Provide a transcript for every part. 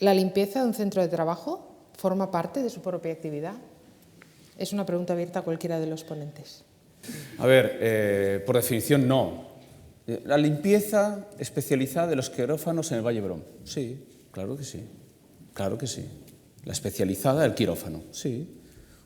¿La limpieza de un centro de trabajo forma parte de su propia actividad? Es una pregunta abierta a cualquiera de los ponentes. A ver, por definición no. La limpieza especializada de los quirófanos en el Valle Brón. Sí, claro que sí. Claro que sí. La especializada del quirófano, sí.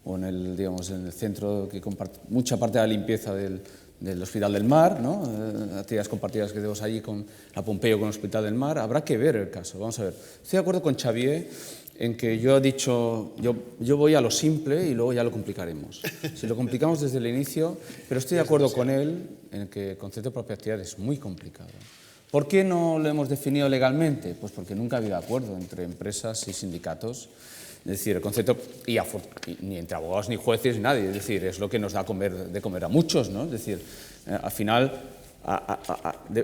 O en el, digamos, en el centro que comparte mucha parte de la limpieza del Hospital del Mar, ¿no? Actividades compartidas que tenemos allí con la Pompeo, con el Hospital del Mar. Habrá que ver el caso. Vamos a ver. Estoy de acuerdo con Xavier en que yo he dicho, yo voy a lo simple y luego ya lo complicaremos. Si lo complicamos desde el inicio, pero estoy de acuerdo con él en que el concepto de propia actividad es muy complicado. ¿Por qué no lo hemos definido legalmente? Pues porque nunca ha habido acuerdo entre empresas y sindicatos. Es decir, el concepto, y ni entre abogados ni jueces ni nadie, es decir, es lo que nos da de comer a muchos, ¿no? Es decir, al final,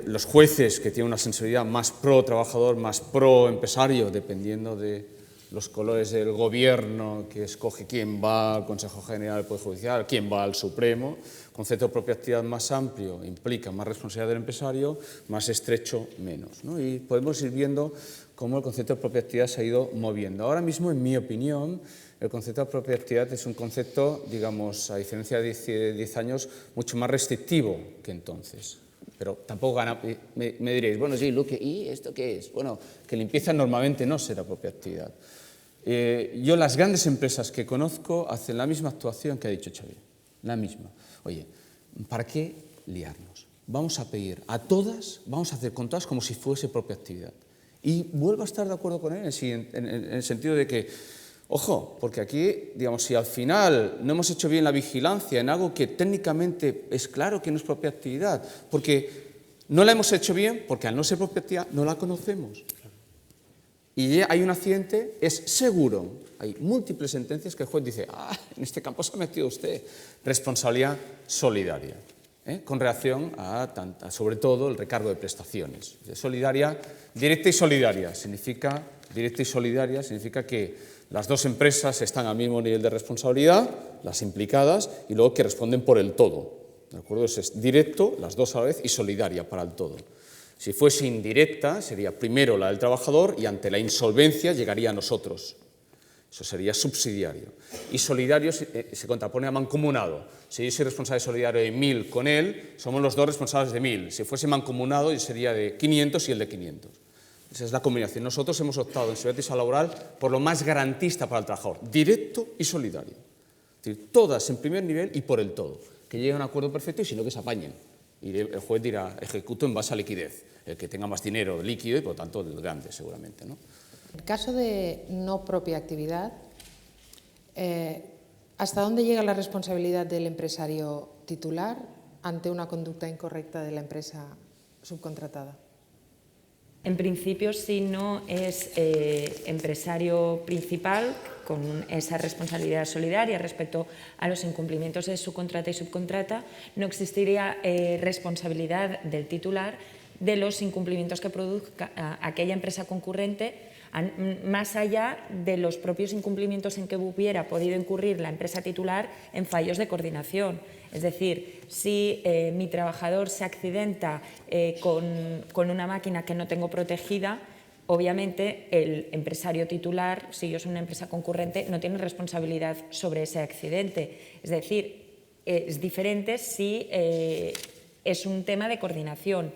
los jueces que tienen una sensibilidad más pro trabajador, más pro empresario, dependiendo de los colores del gobierno que escoge quién va al Consejo General del Poder Judicial, quién va al Supremo. El concepto de propia actividad más amplio implica más responsabilidad del empresario, más estrecho menos, ¿no? Y podemos ir viendo cómo el concepto de propia actividad se ha ido moviendo. Ahora mismo, en mi opinión, el concepto de propia actividad es un concepto, digamos, a diferencia de 10 años, mucho más restrictivo que entonces. Pero tampoco me diréis, bueno, sí, Luque, ¿y esto qué es? Bueno, que limpieza normalmente no será propia actividad. Yo las grandes empresas que conozco hacen la misma actuación que ha dicho Xavier, la misma. Oye, ¿para qué liarnos? Vamos a pedir a todas, vamos a hacer con todas como si fuese propia actividad. Y vuelvo a estar de acuerdo con él en el sentido de que, ojo, porque aquí, digamos, si al final no hemos hecho bien la vigilancia en algo que técnicamente es claro que no es propia actividad, porque no la hemos hecho bien, porque al no ser propia actividad no la conocemos. Y hay un accidente, es seguro. Hay múltiples sentencias que el juez dice, en este campo se ha metido usted. Responsabilidad solidaria, con relación a, sobre todo, el recargo de prestaciones. Solidaria, directa y solidaria. Directa y solidaria significa que las dos empresas están al mismo nivel de responsabilidad, las implicadas, y luego que responden por el todo. ¿De acuerdo? Eso es directo, las dos a la vez, y solidaria para el todo. Si fuese indirecta, sería primero la del trabajador y ante la insolvencia llegaría a nosotros. Eso sería subsidiario. Y solidario se contrapone a mancomunado. Si yo soy responsable solidario de 1000 con él, somos los dos responsables de 1000. Si fuese mancomunado, yo sería de 500 y él de 500. Esa es la combinación. Nosotros hemos optado en seguridad y salud laboral por lo más garantista para el trabajador, directo y solidario. Es decir, todas en primer nivel y por el todo. Que lleguen a un acuerdo perfecto y si no que se apañen. Y el juez dirá, ejecuto en base a liquidez, el que tenga más dinero líquido y por lo tanto el grande seguramente, ¿no? En caso de no propia actividad, ¿hasta dónde llega la responsabilidad del empresario titular ante una conducta incorrecta de la empresa subcontratada? En principio, si no es empresario principal con esa responsabilidad solidaria respecto a los incumplimientos de su contrata y subcontrata, no existiría responsabilidad del titular de los incumplimientos que produzca aquella empresa concurrente, más allá de los propios incumplimientos en que hubiera podido incurrir la empresa titular en fallos de coordinación. Es decir, si mi trabajador se accidenta con una máquina que no tengo protegida, obviamente el empresario titular, si yo soy una empresa concurrente, no tiene responsabilidad sobre ese accidente. Es decir, es diferente si es un tema de coordinación.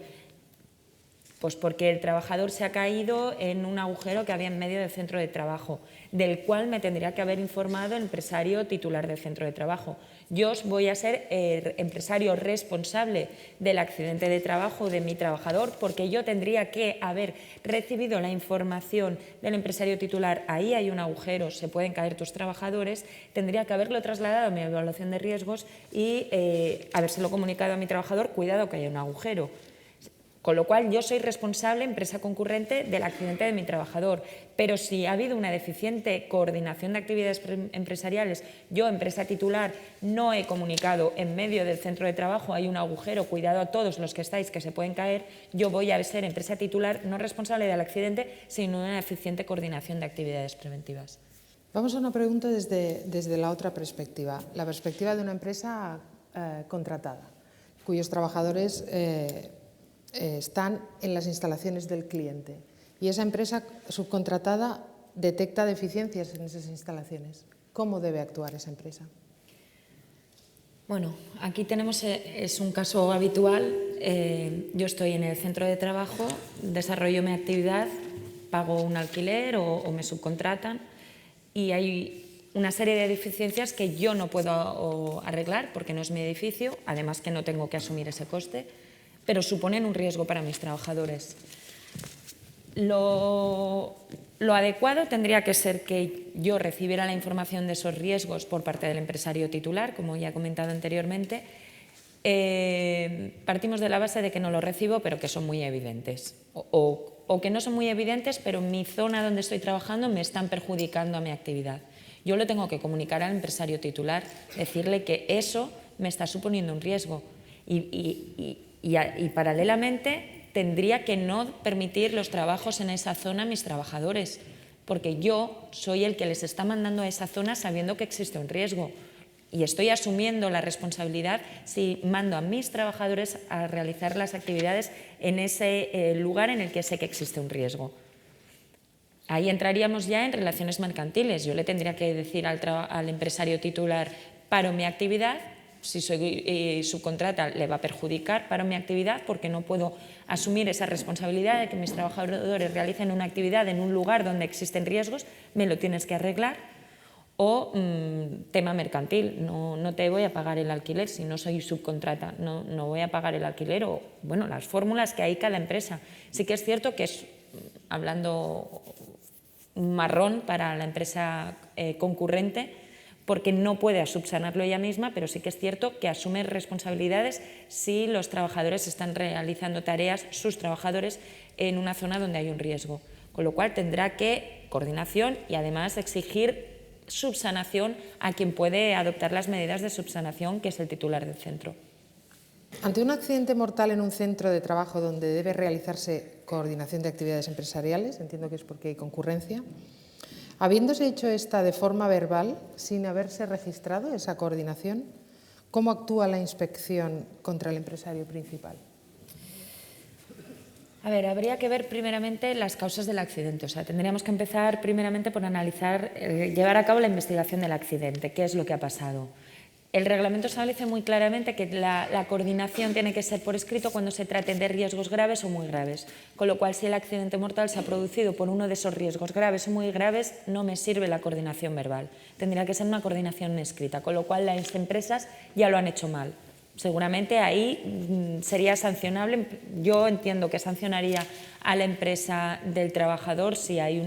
Pues porque el trabajador se ha caído en un agujero que había en medio del centro de trabajo, del cual me tendría que haber informado el empresario titular del centro de trabajo. Yo voy a ser el empresario responsable del accidente de trabajo de mi trabajador porque yo tendría que haber recibido la información del empresario titular, ahí hay un agujero, se pueden caer tus trabajadores, tendría que haberlo trasladado a mi evaluación de riesgos y habérselo comunicado a mi trabajador, cuidado que hay un agujero. Con lo cual, yo soy responsable, empresa concurrente, del accidente de mi trabajador. Pero si ha habido una deficiente coordinación de actividades empresariales, yo, empresa titular, no he comunicado en medio del centro de trabajo, hay un agujero, cuidado a todos los que estáis que se pueden caer, yo voy a ser empresa titular no responsable del accidente, sino una deficiente coordinación de actividades preventivas. Vamos a una pregunta desde la otra perspectiva, la perspectiva de una empresa contratada, cuyos trabajadores están en las instalaciones del cliente y esa empresa subcontratada detecta deficiencias en esas instalaciones. ¿Cómo debe actuar esa empresa? Bueno, aquí tenemos, es un caso habitual. Yo estoy en el centro de trabajo, desarrollo mi actividad, pago un alquiler o me subcontratan y hay una serie de deficiencias que yo no puedo arreglar porque no es mi edificio, además que no tengo que asumir ese coste, pero suponen un riesgo para mis trabajadores. Lo adecuado tendría que ser que yo recibiera la información de esos riesgos por parte del empresario titular, como ya he comentado anteriormente. Partimos de la base de que no lo recibo, pero que son muy evidentes. O que no son muy evidentes, pero en mi zona donde estoy trabajando me están perjudicando a mi actividad. Yo lo tengo que comunicar al empresario titular, decirle que eso me está suponiendo un riesgo. Y paralelamente tendría que no permitir los trabajos en esa zona a mis trabajadores, porque yo soy el que les está mandando a esa zona sabiendo que existe un riesgo y estoy asumiendo la responsabilidad si mando a mis trabajadores a realizar las actividades en ese lugar en el que sé que existe un riesgo. Ahí entraríamos ya en relaciones mercantiles. Yo le tendría que decir al empresario titular: paro mi actividad. Si soy subcontrata, le va a perjudicar, paro mi actividad porque no puedo asumir esa responsabilidad de que mis trabajadores realicen una actividad en un lugar donde existen riesgos, me lo tienes que arreglar. O tema mercantil, no te voy a pagar el alquiler si no soy subcontrata, no voy a pagar el alquiler, o bueno, las fórmulas que hay cada empresa. Sí que es cierto que es, hablando un marrón para la empresa concurrente, porque no puede subsanarlo ella misma, pero sí que es cierto que asume responsabilidades si los trabajadores están realizando tareas, sus trabajadores, en una zona donde hay un riesgo. Con lo cual tendrá que coordinación y además exigir subsanación a quien puede adoptar las medidas de subsanación, que es el titular del centro. Ante un accidente mortal en un centro de trabajo donde debe realizarse coordinación de actividades empresariales, entiendo que es porque hay concurrencia, habiéndose hecho esta de forma verbal, sin haberse registrado esa coordinación, ¿cómo actúa la inspección contra el empresario principal? A ver, habría que ver primeramente las causas del accidente. O sea, tendríamos que empezar primeramente por analizar, llevar a cabo la investigación del accidente, qué es lo que ha pasado. El reglamento establece muy claramente que la coordinación tiene que ser por escrito cuando se trate de riesgos graves o muy graves, con lo cual si el accidente mortal se ha producido por uno de esos riesgos graves o muy graves, no me sirve la coordinación verbal. Tendría que ser una coordinación escrita, con lo cual las empresas ya lo han hecho mal. Seguramente ahí sería sancionable. Yo entiendo que sancionaría a la empresa del trabajador si hay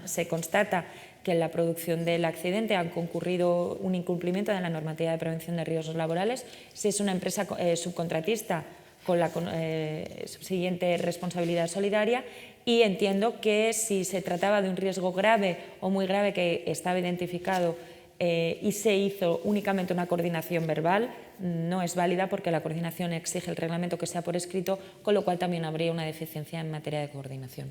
se constata que en la producción del accidente han concurrido un incumplimiento de la normativa de prevención de riesgos laborales. Si es una empresa subcontratista, con la subsiguiente responsabilidad solidaria, y entiendo que si se trataba de un riesgo grave o muy grave que estaba identificado y se hizo únicamente una coordinación verbal, no es válida porque la coordinación exige el reglamento que sea por escrito, con lo cual también habría una deficiencia en materia de coordinación.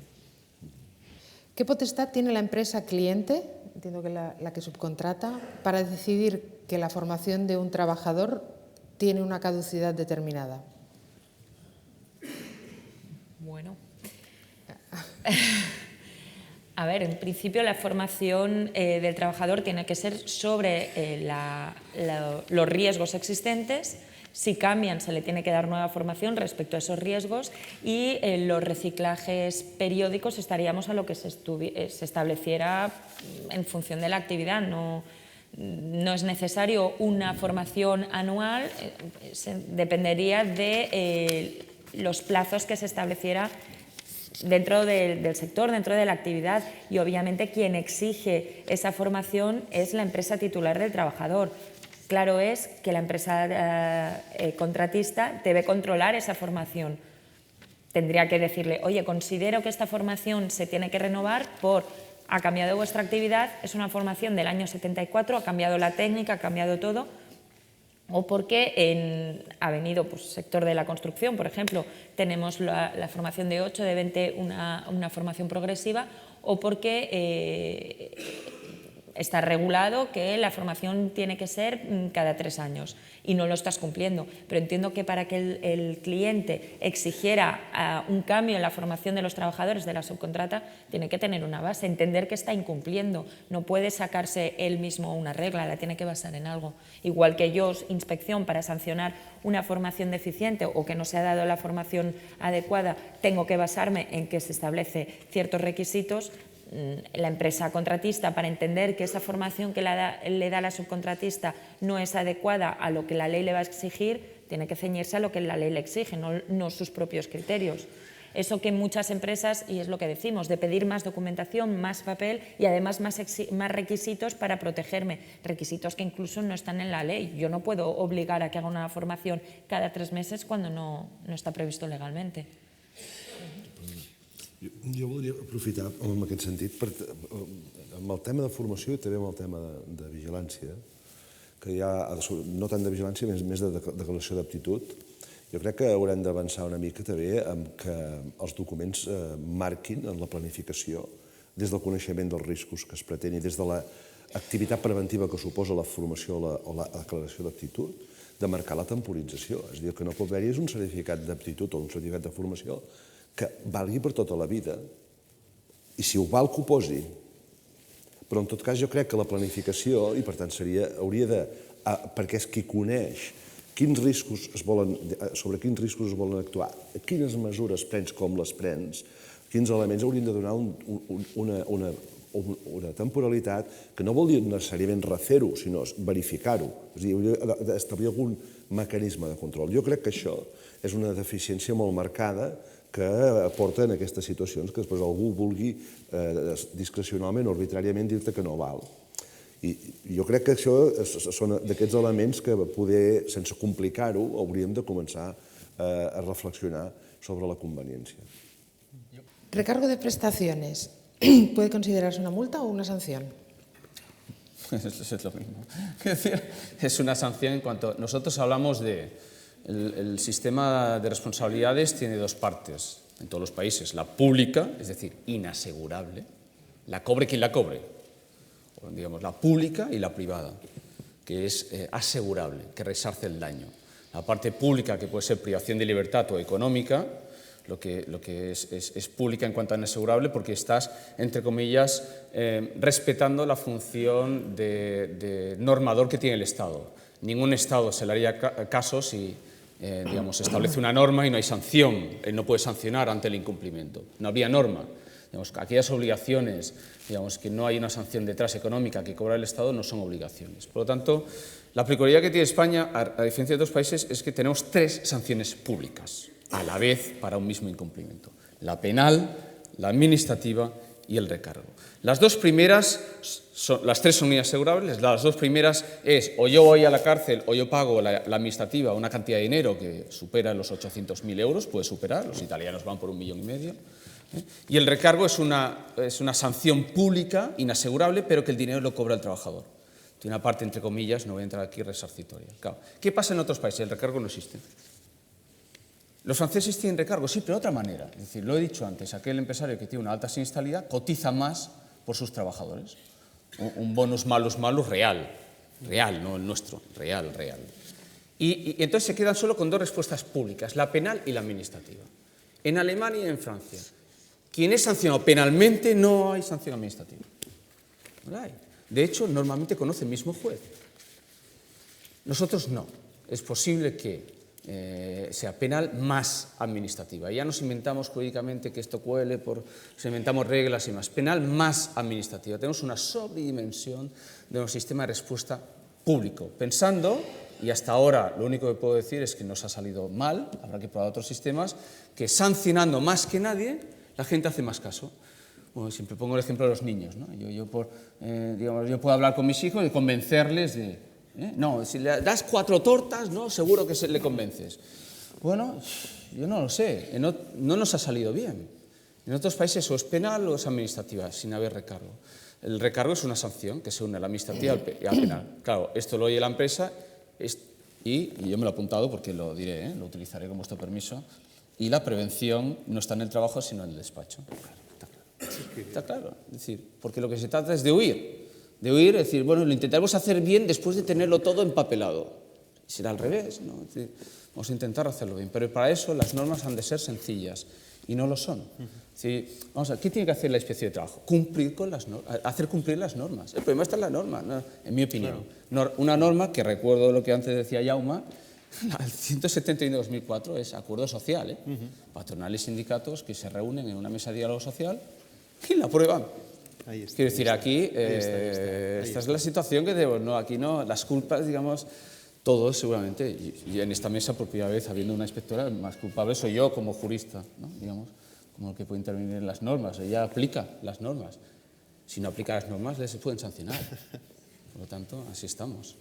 ¿Qué potestad tiene la empresa cliente, entiendo que la que subcontrata, para decidir que la formación de un trabajador tiene una caducidad determinada? Bueno. A ver, en principio la formación del trabajador tiene que ser sobre los riesgos existentes. Si cambian, se le tiene que dar nueva formación respecto a esos riesgos, y en los reciclajes periódicos estaríamos a lo que se estableciera en función de la actividad. No es necesario una formación anual, dependería de los plazos que se estableciera dentro del sector, dentro de la actividad, y obviamente quien exige esa formación es la empresa titular del trabajador. Claro es que la empresa contratista debe controlar esa formación. Tendría que decirle: oye, considero que esta formación se tiene que renovar ha cambiado vuestra actividad, es una formación del año 74, ha cambiado la técnica, ha cambiado todo, o porque ha venido sector de la construcción, por ejemplo, tenemos la formación de 8, de 20, una formación progresiva, o porque está regulado que la formación tiene que ser cada 3 años y no lo estás cumpliendo. Pero entiendo que para que el cliente exigiera un cambio en la formación de los trabajadores de la subcontrata, tiene que tener una base, entender que está incumpliendo. No puede sacarse él mismo una regla, la tiene que basar en algo. Igual que yo, inspección, para sancionar una formación deficiente o que no se ha dado la formación adecuada, tengo que basarme en que se establece ciertos requisitos. La empresa contratista, para entender que esa formación que le da la subcontratista no es adecuada a lo que la ley le va a exigir, tiene que ceñirse a lo que la ley le exige, no sus propios criterios. Eso que muchas empresas, y es lo que decimos, de pedir más documentación, más papel y además más requisitos para protegerme, requisitos que incluso no están en la ley. Yo no puedo obligar a que haga una formación cada 3 meses cuando no està previsto legalmente. Jo voldria aprofitar en aquest sentit, amb el tema de formació i també amb el tema de vigilància, que hi ha, no tant de vigilància, més de declaració d'aptitud. Jo crec que haurem d'avançar una mica també amb que els documents marquin en la planificació, des del coneixement dels riscos que es pretén i des de l'activitat preventiva que suposa la formació o la declaració d'aptitud, de marcar la temporització. És a dir, que no pot haver-hi un certificat d'aptitud o un certificat de formació que valgui per tota la vida, i si ho val que ho posi. Però en tot cas jo crec que la planificació, i per tant hauria de, perquè és qui coneix sobre quins riscos es volen actuar, quines mesures prens, com les prens, quins elements haurien de donar una temporalitat que no vol dir necessàriament refer-ho, sinó verificar-ho, és a dir, hauria d'establir algun mecanisme de control. Jo crec que això és una deficiència molt marcada que porta en aquestes situacions que després algú vulgui discrecionalment o arbitràriament dir-te que no val. I jo crec que això són d'aquests elements que poder, sense complicar-ho, hauríem de començar a reflexionar sobre la conveniència. ¿Recargo de prestaciones puede considerarse una multa o una sanción? Es lo mismo. Es una sanción en cuanto... Nosotros hablamos de... El sistema de responsabilidades tiene 2 partes en todos los países. La pública, es decir, inasegurable, la cobre quien la cobre. O, digamos, la pública y la privada, que es asegurable, que resarce el daño. La parte pública, que puede ser privación de libertad o económica, lo que es pública en cuanto a inasegurable, porque estás, entre comillas, respetando la función de normador que tiene el Estado. Ningún Estado se le haría caso si establece una norma y no hay sanción. Él no puede sancionar ante el incumplimiento. No habría norma. Aquellas obligaciones que no hay una sanción detrás económica que cobra el Estado no son obligaciones. Por lo tanto, la peculiaridad que tiene España, a diferencia de otros países, es que tenemos 3 sanciones públicas a la vez para un mismo incumplimiento. La penal, la administrativa y el recargo. Las 2 primeras, las 3 son inasegurables. Las 2 primeras es o yo voy a la cárcel o yo pago la administrativa una cantidad de dinero que supera los 800.000 euros, puede superar, los italianos van por 1,5 millones. Y el recargo es una sanción pública, inasegurable, pero que el dinero lo cobra el trabajador. Tiene una parte, entre comillas, no voy a entrar aquí, resarcitoria. Claro. ¿Qué pasa en otros países? El recargo no existe. Los franceses tienen recargo, sí, pero de otra manera. Es decir, lo he dicho antes, aquel empresario que tiene una alta siniestralidad cotiza más por sus trabajadores. Un bonus malus real, no el nuestro, real. Y entonces se quedan solo con 2 respuestas públicas, la penal y la administrativa. En Alemania y en Francia, quien es sancionado penalmente no hay sanción administrativa. No la hay. De hecho, normalmente conoce el mismo juez. Nosotros no. Es posible que sea penal más administrativa. Ya nos inventamos jurídicamente que esto cuele, nos inventamos reglas y más. Penal más administrativa. Tenemos una sobredimensión de un sistema de respuesta público. Pensando, y hasta ahora lo único que puedo decir es que nos ha salido mal, habrá que probar otros sistemas, que sancionando más que nadie, la gente hace más caso. Bueno, siempre pongo el ejemplo de los niños, ¿no? Yo puedo hablar con mis hijos y convencerles de... No, si le das 4 tortas, ¿no? Seguro que le convences. Bueno, yo no lo sé, no nos ha salido bien. En otros países o es penal o es administrativa, sin haber recargo. El recargo es una sanción que se une a la administrativa y al penal. Claro, esto lo oye la empresa y yo me lo he apuntado porque lo diré, lo utilizaré con vuestro permiso, y la prevención no está en el trabajo sino en el despacho. Está claro. Es decir, porque lo que se trata es de huir de oír, decir, bueno, lo intentaremos hacer bien después de tenerlo todo empapelado. Será al revés, ¿no? Es decir, vamos a intentar hacerlo bien, pero para eso las normas han de ser sencillas, y no lo son. Es decir, vamos a ver, ¿qué tiene que hacer la inspección de trabajo? Cumplir con las normas, hacer cumplir las normas. El problema está en la norma, ¿no? En mi opinión. Una norma que, recuerdo lo que antes decía Jaume, el 171 de 2004 es acuerdo social, patronal y sindicatos que se reúnen en una mesa de diálogo social y la aprueban. Quiero decir, aquí esta es la situación que aquí no, las culpas, digamos, todos seguramente, y en esta mesa por primera vez habiendo una inspectora, el más culpable soy yo como jurista, ¿no? Digamos, como el que puede intervenir en las normas. Ella aplica las normas. Si no aplica las normas, les pueden sancionar. Por lo tanto, así estamos.